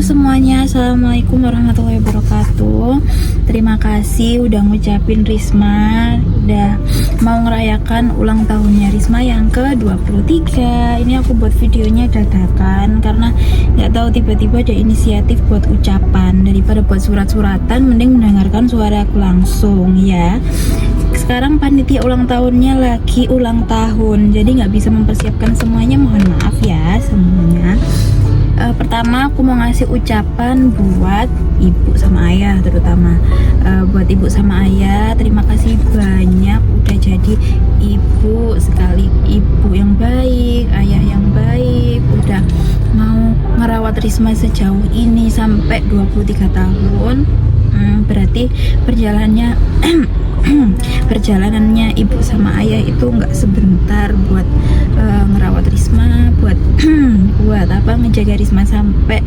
semuanya, assalamualaikum warahmatullahi wabarakatuh. Terima kasih udah ngucapin Risma, udah mau ngerayakan ulang tahunnya Risma yang ke-23. Ini aku buat videonya dadakan karena nggak tahu tiba-tiba ada inisiatif buat ucapan. Daripada buat surat-suratan, mending mendengarkan suara aku langsung ya. Sekarang panitia ulang tahunnya lagi ulang tahun, jadi nggak bisa mempersiapkan semuanya, mohon maaf ya semuanya. Pertama aku mau ngasih ucapan buat ibu sama ayah, terutama buat ibu sama ayah, terima kasih banyak udah jadi ibu sekali, ibu yang baik, ayah yang baik, udah mau ngerawat Risma sejauh ini sampai 23 tahun. Berarti perjalanannya ibu sama ayah itu nggak sebentar buat ngerawat Risma, buat ngejaga Risma sampai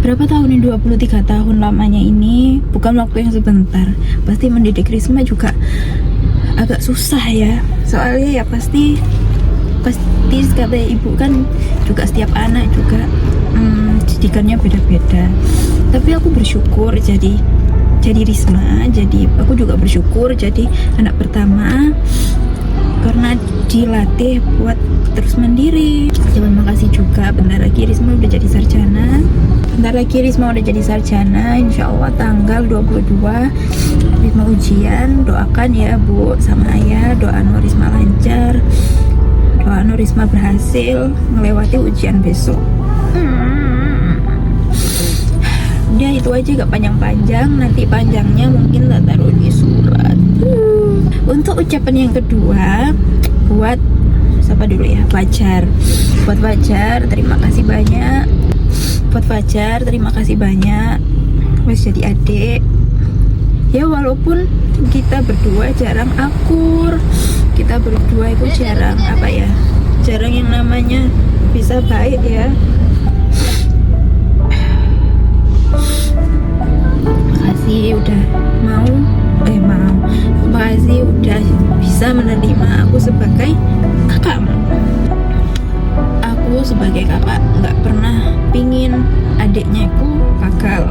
berapa tahun ini, 23 tahun lamanya ini, bukan waktu yang sebentar. Pasti mendidik Risma juga agak susah ya, soalnya ya pasti kata ibu kan juga setiap anak juga didikannya beda-beda. Tapi aku bersyukur jadi Risma, jadi aku juga bersyukur jadi anak pertama karena dilatih buat terus mandiri. Terima kasih juga, bentar lagi Risma udah jadi sarjana, insya Allah tanggal 22 Risma ujian. Doakan ya Bu sama Ayah, doa Risma lancar, doa Risma berhasil melewati ujian besok. Udah itu aja, gak panjang-panjang, nanti panjangnya mungkin tak taruh di surat. Untuk ucapan yang kedua buat siapa dulu ya? Fajar. Buat Fajar terima kasih banyak. Wes jadi adik ya, walaupun kita berdua jarang akur, kita berdua itu jarang jarang yang namanya bisa baik ya. Makasih udah makasih udah bisa menerima aku sebagai kakakmu. Aku sebagai kakak nggak pernah pingin adiknya aku gagal.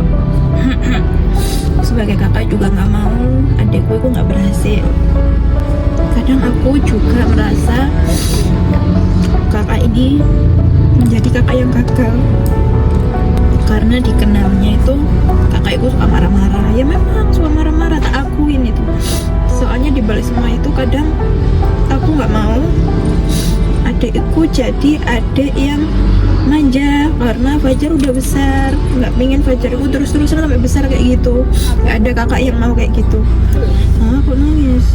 Sebagai kakak juga nggak mau adikku itu nggak berhasil. Kadang aku juga merasa kakak ini menjadi kakak yang gagal karena dikenalnya itu kakak itu suka marah-marah. Ya memang suka marah-marah, tak akuin itu. Soalnya dibalik semua itu kadang aku nggak mau adikku jadi adik yang manja karena Fajar udah besar, nggak pengen Fajar itu terus-terusan sampai besar kayak gitu. Nggak ada kakak yang mau kayak gitu. Aku nangis.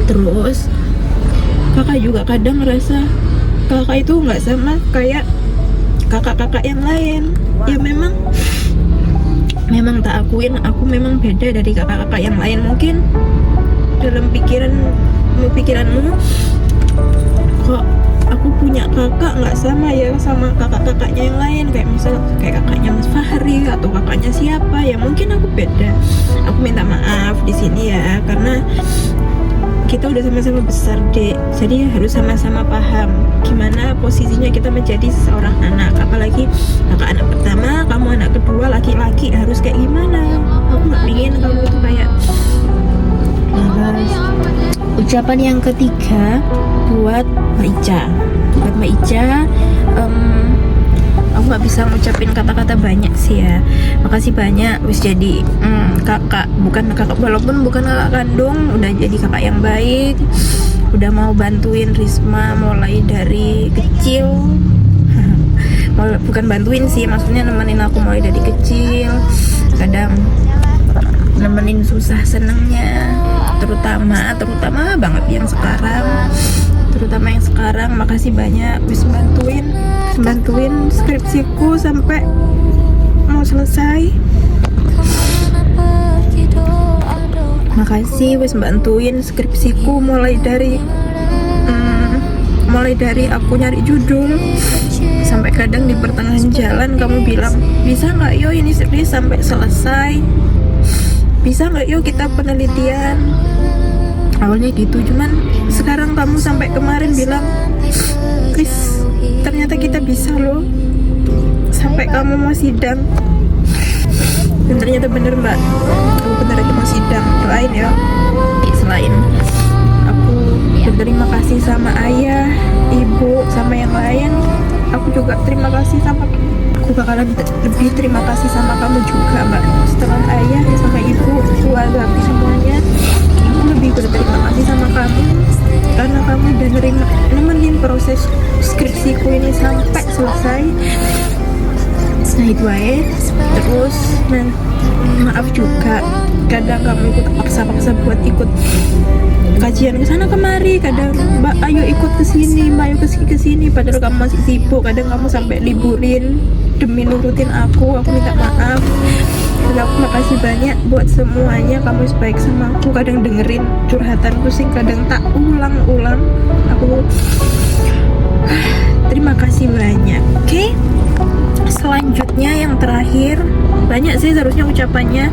Terus kakak juga kadang ngerasa kakak itu nggak sama kayak kakak-kakak yang lain. Ya memang tak akuin, aku memang beda dari kakak-kakak yang lain. Mungkin dalam pikiranmu kok aku punya kakak nggak sama ya sama kakak-kakaknya yang lain, kayak misal kayak kakaknya Mas Fahri atau kakaknya siapa ya, mungkin aku beda. Aku minta maaf di sini ya, karena kita udah sama-sama besar dek, jadi harus sama-sama paham gimana posisinya kita menjadi seorang anak, apalagi kakak anak pertama, kamu anak kedua laki-laki, harus kayak gimana. Aku nggak ingin kamu itu kayak ucapan yang ketiga buat Mbak Ica. Aku nggak bisa ngucapin kata-kata banyak sih ya. Makasih banyak wis jadi kakak, walaupun bukan kakak kandung, udah jadi kakak yang baik, udah mau bantuin Risma mulai dari kecil. Bukan bantuin sih, maksudnya nemenin aku mulai dari kecil, kadang nemenin susah senengnya, terutama banget yang sekarang. Makasih banyak wis bantuin skripsiku sampai mau selesai. Makasih wis bantuin skripsiku mulai dari aku nyari judul sampai kadang di pertengahan jalan kamu bilang, bisa nggak yo ini sampai selesai, bisa nggak yo kita penelitian. Awalnya gitu, cuman sekarang kamu sampai kemarin bilang, Chris ternyata kita bisa loh. sampai kamu mau sidang. Dan ternyata bener mbak, aku bentar lagi mau sidang. Doain ya. Selain aku berterima kasih sama ayah, ibu, sama yang lain, aku juga terima kasih sama, aku bakalan lebih terima kasih sama kamu juga mbak. Setelah ayah sama ibu, keluarga semuanya, aku lebih berterima kasih sama kamu karena kamu udah nemenin proses skripsiku ini sampai selesai. Nah itu aja. Terus nah maaf juga kadang kamu ikut paksa-paksa buat ikut kajian kesana kemari, kadang mbak ayo ikut kesini, mbak ayo kesini, padahal kamu masih sibuk. Kadang kamu sampai liburin demi nurutin aku minta maaf. Dan aku makasih banyak buat semuanya, kamu baik sama aku, kadang dengerin curhatanku sih, kadang tak ulang-ulang. Aku terima kasih banyak. Oke? Selanjutnya yang terakhir, banyak sih seharusnya ucapannya,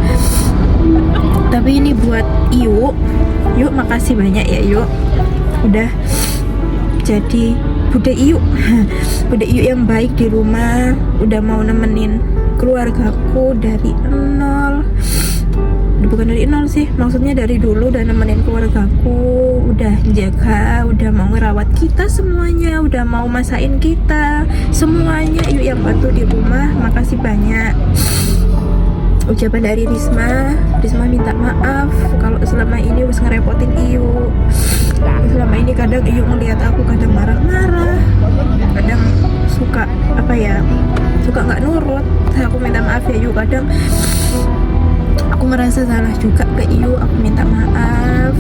tapi ini buat Iyu. Yuk makasih banyak ya Yuk, udah jadi Bude Iyu Bude Iyu yang baik di rumah, udah mau nemenin keluargaku dari nol. Bukan dari nol sih, maksudnya dari dulu udah nemenin keluargaku, udah jaga, udah mau ngerawat kita semuanya, udah mau masain kita semuanya. Yuk yang bantu di rumah, makasih banyak. Ucapan dari Risma minta maaf kalau selama ini harus ngerepotin Iyu. Selama ini kadang Iyu ngeliat aku kadang marah-marah, kadang suka suka nggak nurut. Aku minta maaf ya Iyu, kadang aku merasa salah juga ke Iyu, aku minta maaf.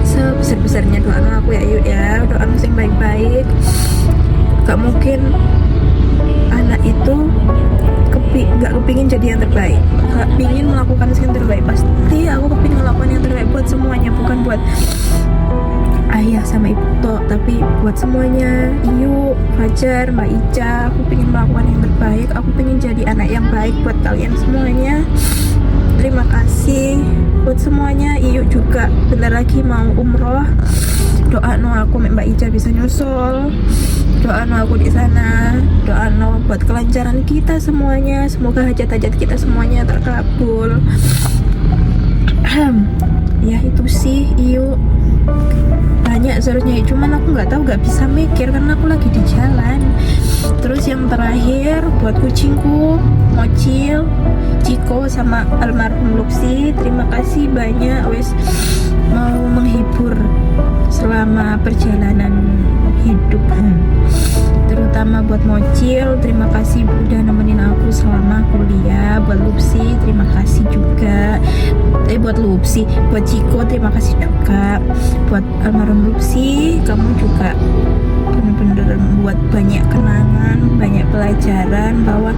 Sebesar-besarnya doa aku ya Iyu ya, doa yang baik-baik. Gak mungkin anak itu gak kepingin jadi yang terbaik, gak pingin melakukan yang terbaik. Pasti aku kepingin melakukan yang terbaik buat semuanya, bukan buat ayah sama ibu toh, tapi buat semuanya. Iyu, Fajar, Mbak Ica, aku pingin melakukan yang terbaik, aku pingin jadi anak yang baik buat kalian semuanya. Terima kasih buat semuanya. Iyu juga bentar lagi mau umroh, doa aku Mbak Ica bisa nyusul, doa aku di sana, doa buat kelancaran kita semuanya, semoga hajat-hajat kita semuanya terkabul. Ya itu sih Iyu, banyak seharusnya, cuman aku nggak tahu, nggak bisa mikir karena aku lagi di jalan. Terus yang terakhir buat kucingku Mocil, Ciko, sama almarhum Luxi, terima kasih banyak wes mau menghibur selama perjalanan hidup. Terutama buat Mocil, terima kasih udah nemenin aku selama kuliah. Buat Lupsi, terima kasih juga. Buat Lupsi, buat Ciko, terima kasih juga. Buat almarhum Lupsi, kamu juga bener-bener membuat banyak kenangan, banyak pelajaran bahwa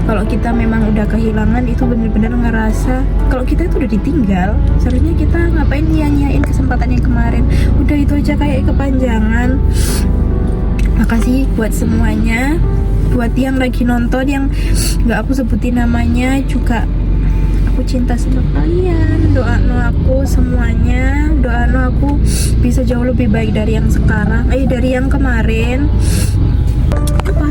kalau kita memang udah kehilangan itu bener-bener ngerasa kalau kita itu udah ditinggal. Seharusnya kita ngapain nyanyain kesempatan yang kemarin, udah itu aja kayak kepanjangan. Makasih buat semuanya, buat yang lagi nonton yang nggak aku sebutin namanya juga, aku cinta sama kalian. Doa aku semuanya, doa aku bisa jauh lebih baik dari yang sekarang, dari yang kemarin. Apa?